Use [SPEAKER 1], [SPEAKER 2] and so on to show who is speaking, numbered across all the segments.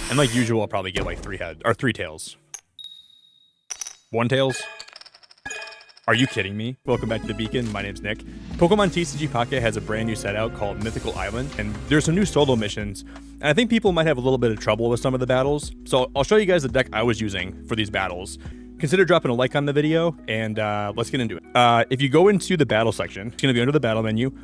[SPEAKER 1] And like usual, I'll probably get like 3 tails. 1 tails. Are you kidding me? Welcome back to the Beacon. My name's Nick. Pokemon TCG Pocket has a brand new set out called Mythical Island, and there's some new solo missions. And I think people might have a little bit of trouble with some of the battles. So I'll show you guys the deck I was using for these battles. Consider dropping a like on the video, and let's get into it. If you go into the battle section, it's going to be under the battle menu.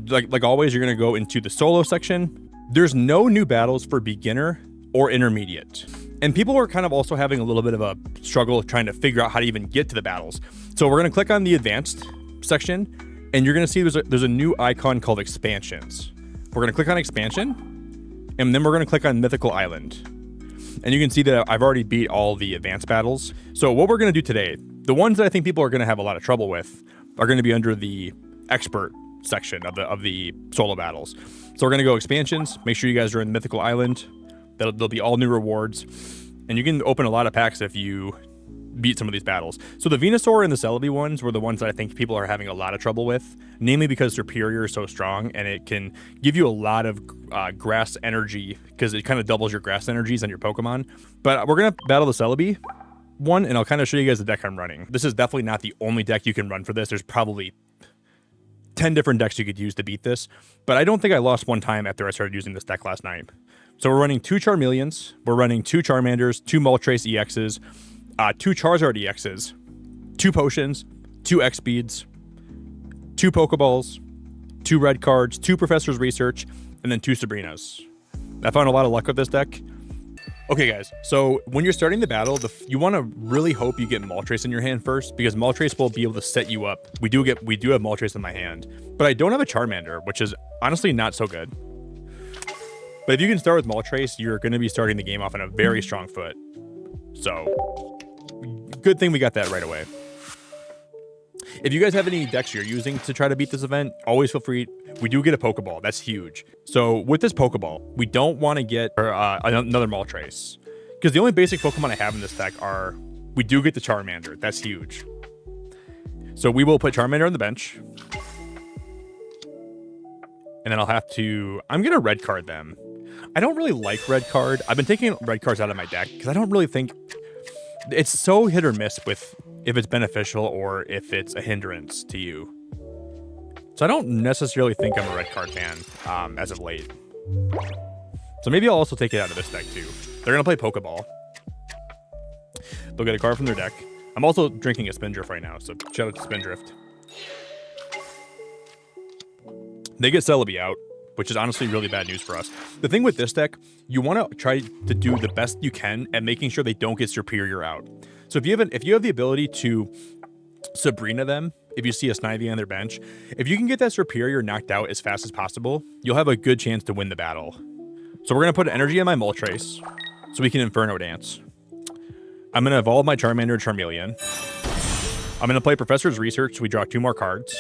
[SPEAKER 1] Like always, you're going to go into the solo section. There's no new battles for beginner or intermediate. And people are kind of also having a little bit of a struggle trying to figure out how to even get to the battles. So we're going to click on the advanced section, and you're going to see there's a new icon called expansions. We're going to click on expansion, and then we're going to click on Mythical Island. And you can see that I've already beat all the advanced battles. So what we're going to do today, the ones that I think people are going to have a lot of trouble with are going to be under the expert section of the solo battles. So we're going to go expansions. Make sure you guys are in Mythical Island. There'll be all new rewards, and you can open a lot of packs if you beat some of these battles. So the Venusaur and the Celebi ones were the ones that I think people are having a lot of trouble with, namely because Serperior is so strong, and it can give you a lot of grass energy because it kind of doubles your grass energies on your Pokemon. But we're going to battle the Celebi one, and I'll kind of show you guys the deck I'm running. This is definitely not the only deck you can run for this. There's probably 10 different decks you could use to beat this, but I don't think I lost one time after I started using this deck last night. So we're running 2 Charmeleons, we're running 2 Charmanders, 2 Moltres EXs, 2 Charizard EXs, 2 Potions, 2 X-Speeds, 2 Pokeballs, 2 Red Cards, 2 Professor's Research, and then 2 Sabrinas. I found a lot of luck with this deck. Okay guys, so when you're starting the battle, you want to really hope you get Moltres in your hand first, because Moltres will be able to set you up. We do have Moltres in my hand, but I don't have a Charmander, which is honestly not so good. But if you can start with Moltres, you're going to be starting the game off on a very strong foot. So, good thing we got that right away. If you guys have any decks you're using to try to beat this event, always feel free. We do get a Pokeball. That's huge. So, with this Pokeball, we don't want to get another Moltres. Because the only basic Pokemon I have in this deck are... We do get the Charmander. That's huge. So, we will put Charmander on the bench. And then I'll have to... I'm going to red card them. I don't really like red card. I've been taking red cards out of my deck because I don't really think it's so hit or miss with if it's beneficial or if it's a hindrance to you. So I don't necessarily think I'm a red card fan as of late. So maybe I'll also take it out of this deck too. They're going to play Pokeball. They'll get a card from their deck. I'm also drinking a Spindrift right now, so shout out to Spindrift. They get Celebi out, which is honestly really bad news for us. The thing with this deck, you want to try to do the best you can at making sure they don't get Serperior out. So if you have the ability to Sabrina them, if you see a Snivy on their bench, if you can get that Serperior knocked out as fast as possible, you'll have a good chance to win the battle. So we're going to put energy on my Moltres so we can Inferno Dance. I'm going to evolve my Charmander and Charmeleon. I'm going to play Professor's Research so we draw 2 more cards.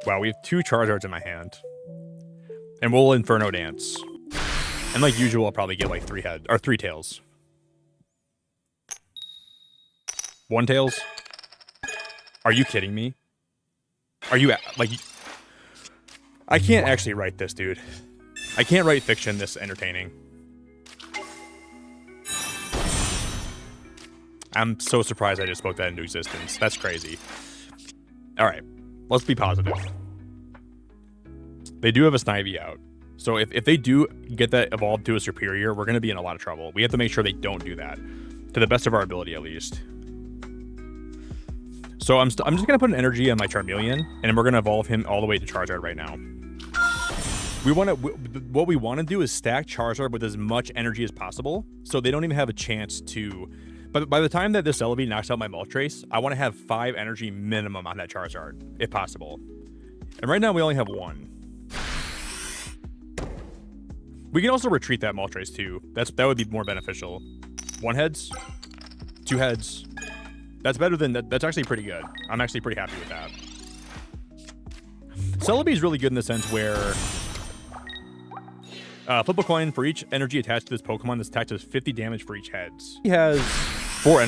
[SPEAKER 1] Wow, we have 2 Charizards in my hand. And we'll Inferno Dance. And like usual, I'll probably get like 3 tails. 1 tails? Are you kidding me? Are you like... I can't actually write this, dude. I can't write fiction this entertaining. I'm so surprised I just spoke that into existence. That's crazy. Alright. Let's be positive. They do have a Snivy out. So if they do get that evolved to a Serperior, we're going to be in a lot of trouble. We have to make sure they don't do that. To the best of our ability, at least. So I'm just going to put an energy on my Charmeleon, and we're going to evolve him all the way to Charizard right now. What we want to do is stack Charizard with as much energy as possible, so they don't even have a chance to... But by the time that this Celebi knocks out my Moltres, I want to have 5 energy minimum on that Charizard, if possible. And right now, we only have 1. We can also retreat that Moltres, too. That would be more beneficial. 1 heads, 2 heads. That's better than... That's actually pretty good. I'm actually pretty happy with that. Celebi is really good in the sense where... flip a coin for each energy attached to this Pokemon. This attack does 50 damage for each heads. He has 2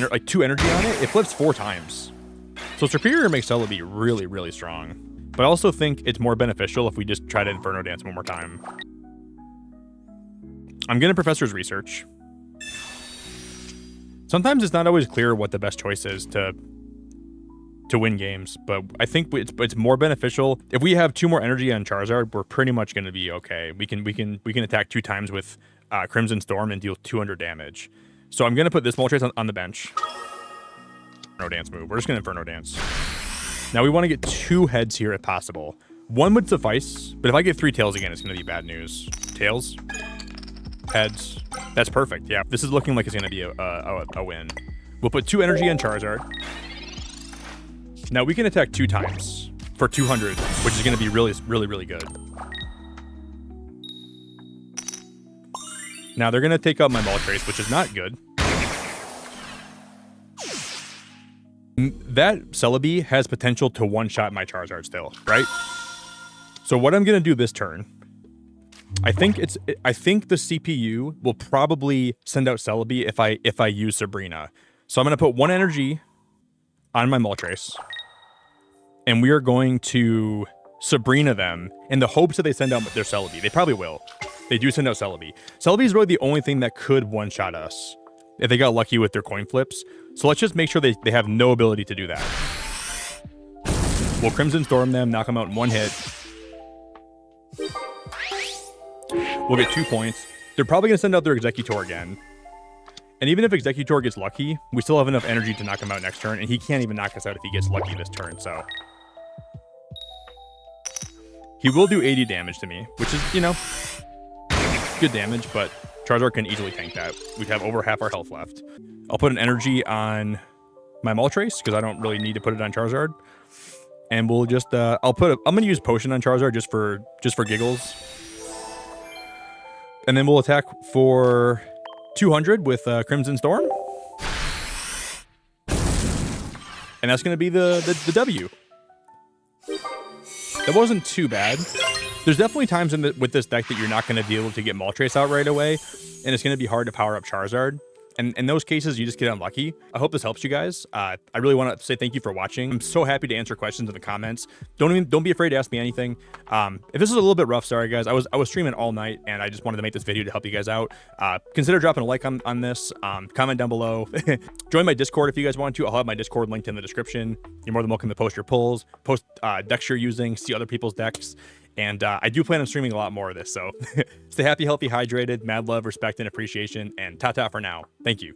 [SPEAKER 1] energy on it. It flips 4 times. So Serperior makes Celebi really, really strong. But I also think it's more beneficial if we just try to Inferno Dance one more time. I'm going to Professor's Research. Sometimes it's not always clear what the best choice is to win games, but I think it's more beneficial if we have 2 more energy on Charizard. We're pretty much going to be okay. We can attack 2 times with Crimson Storm and deal 200 damage. So I'm going to put this Moltres on the bench. Inferno Dance move. We're just going to Inferno Dance. Now we want to get 2 heads here if possible. 1 would suffice, but if I get 3 tails again, it's going to be bad news. Tails, heads. That's perfect. Yeah, this is looking like it's going to be a win. We'll put 2 energy on Charizard. Now we can attack 2 times for 200, which is going to be really good. Now they're going to take out my Moltres, which is not good. That Celebi has potential to one-shot my Charizard still, right? So what I'm going to do this turn, I think the CPU will probably send out Celebi if I use Sabrina. So I'm going to put 1 energy on my Moltres, and we are going to Sabrina them in the hopes that they send out their Celebi. They probably will. They do send out Celebi. Celebi is really the only thing that could one-shot us if they got lucky with their coin flips. So let's just make sure they have no ability to do that. We'll Crimson Storm them, knock them out in 1 hit. We'll get 2 points. They're probably going to send out their Executor again. And even if Executor gets lucky, we still have enough energy to knock him out next turn, and he can't even knock us out if he gets lucky this turn, so. He will do 80 damage to me, which is, good damage, but Charizard can easily tank that. We have over half our health left. I'll put an energy on my Moltres, because I don't really need to put it on Charizard. And we'll just, I'm going to use Potion on Charizard just for giggles. And then we'll attack for 200 with Crimson Storm. And that's going to be the W. That wasn't too bad. There's definitely times with this deck that you're not going to be able to get Moltres out right away, and it's going to be hard to power up Charizard. And in those cases, you just get unlucky. I hope this helps you guys. I really want to say thank you for watching. I'm so happy to answer questions in the comments. Don't be afraid to ask me anything. If this is a little bit rough, sorry guys. I was streaming all night, and I just wanted to make this video to help you guys out. Consider dropping a like on this. Comment down below. Join my Discord if you guys want to. I'll have my Discord linked in the description. You're more than welcome to post your polls, post decks you're using, see other people's decks. And I do plan on streaming a lot more of this, so stay happy, healthy, hydrated, mad love, respect, and appreciation, and ta-ta for now. Thank you.